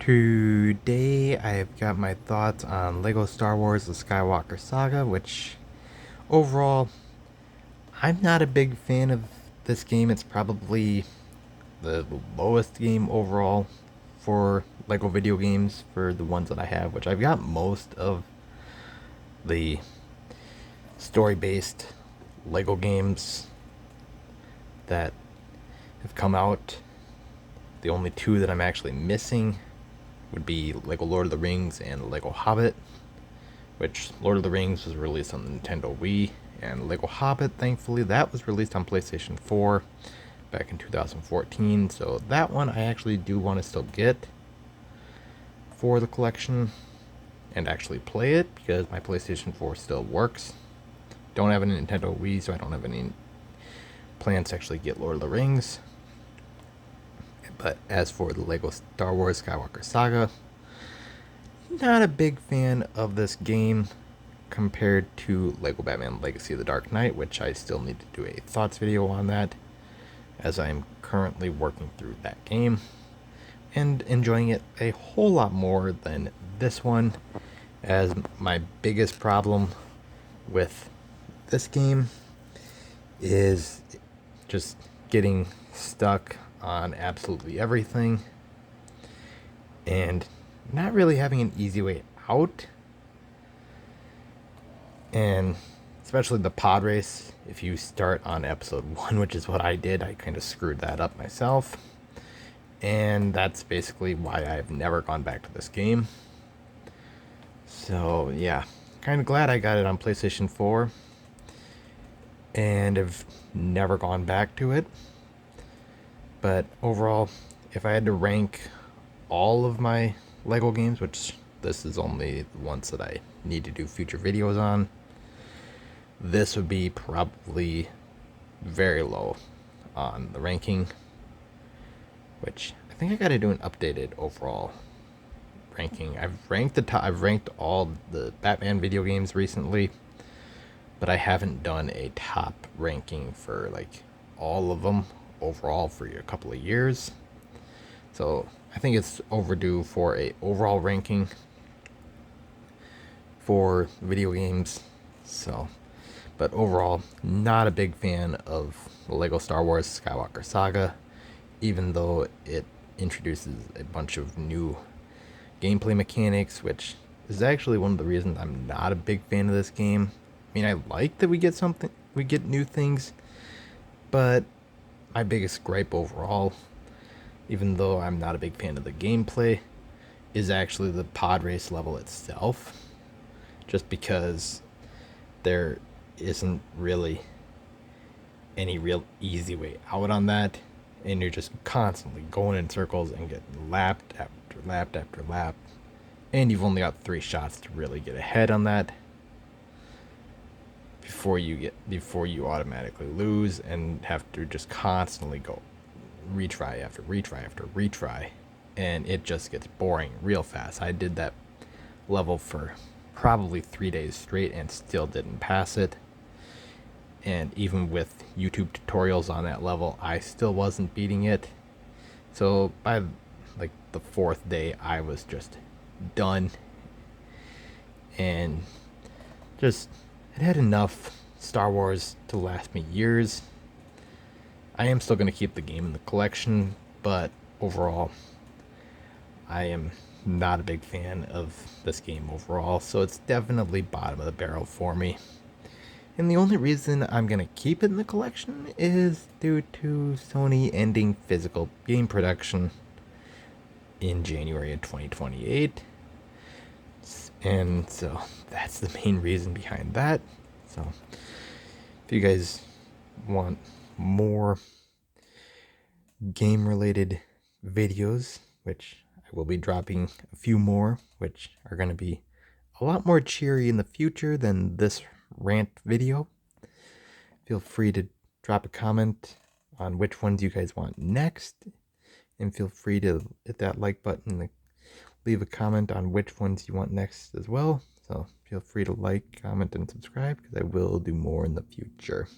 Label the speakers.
Speaker 1: Today I've got my thoughts on Lego Star Wars The Skywalker Saga, which overall I'm not a big fan of this game. It's probably the lowest game overall for Lego video games for the ones that I have, which I've got most of the story-based Lego games that have come out. The only two that I'm actually missing would be Lego Lord of the Rings and Lego Hobbit, which Lord of the Rings was released on the Nintendo Wii, and Lego Hobbit, thankfully, that was released on PlayStation 4 back in 2014, so that one I actually do want to still get for the collection and actually play it, because my PlayStation 4 still works. Don't have a Nintendo Wii, so I don't have any plans to actually get Lord of the Rings. But as for the Lego Star Wars Skywalker Saga, not a big fan of this game compared to Lego Batman Legacy of the Dark Knight, which I still need to do a thoughts video on that, as I'm currently working through that game and enjoying it a whole lot more than this one, as my biggest problem with this game is just getting stuck on absolutely everything and not really having an easy way out. And especially the pod race, if you start on episode 1, which is what I did, I kind of screwed that up myself, and that's basically why I've never gone back to this game. So yeah, kind of glad I got it on PlayStation 4 and have never gone back to it. But overall, if I had to rank all of my Lego games, which this is only the ones that I need to do future videos on, this would be probably very low on the ranking, which I think I got to do an updated overall ranking. I've ranked all the Batman video games recently, but I haven't done a top ranking for like all of them overall for a couple of years. So I think it's overdue for a overall ranking for video games. So, but overall, not a big fan of the Lego Star Wars Skywalker Saga, even though it introduces a bunch of new gameplay mechanics, which is actually one of the reasons I'm not a big fan of this game. I mean, I like that we get new things, but my biggest gripe overall, even though I'm not a big fan of the gameplay, is actually the pod race level itself. Just because there isn't really any real easy way out on that, and you're just constantly going in circles and getting lapped after lap after lap, and you've only got 3 shots to really get ahead on that before you automatically lose and have to just constantly go retry after retry after retry, and it just gets boring real fast. I did that level for probably 3 days straight and still didn't pass it, and even with YouTube tutorials on that level, I still wasn't beating it. So by like the 4th day, I was just done, and just it had enough Star Wars to last me years. I am still going to keep the game in the collection, but overall, I am not a big fan of this game overall, so it's definitely bottom of the barrel for me. And the only reason I'm going to keep it in the collection is due to Sony ending physical game production in January of 2028. And so that's the main reason behind that. So if you guys want more game related videos, which I will be dropping a few more, which are going to be a lot more cheery in the future than this rant video, feel free to drop a comment on which ones you guys want next, and feel free to hit that like button and leave a comment on which ones you want next as well. So feel free to like, comment, and subscribe, because I will do more in the future.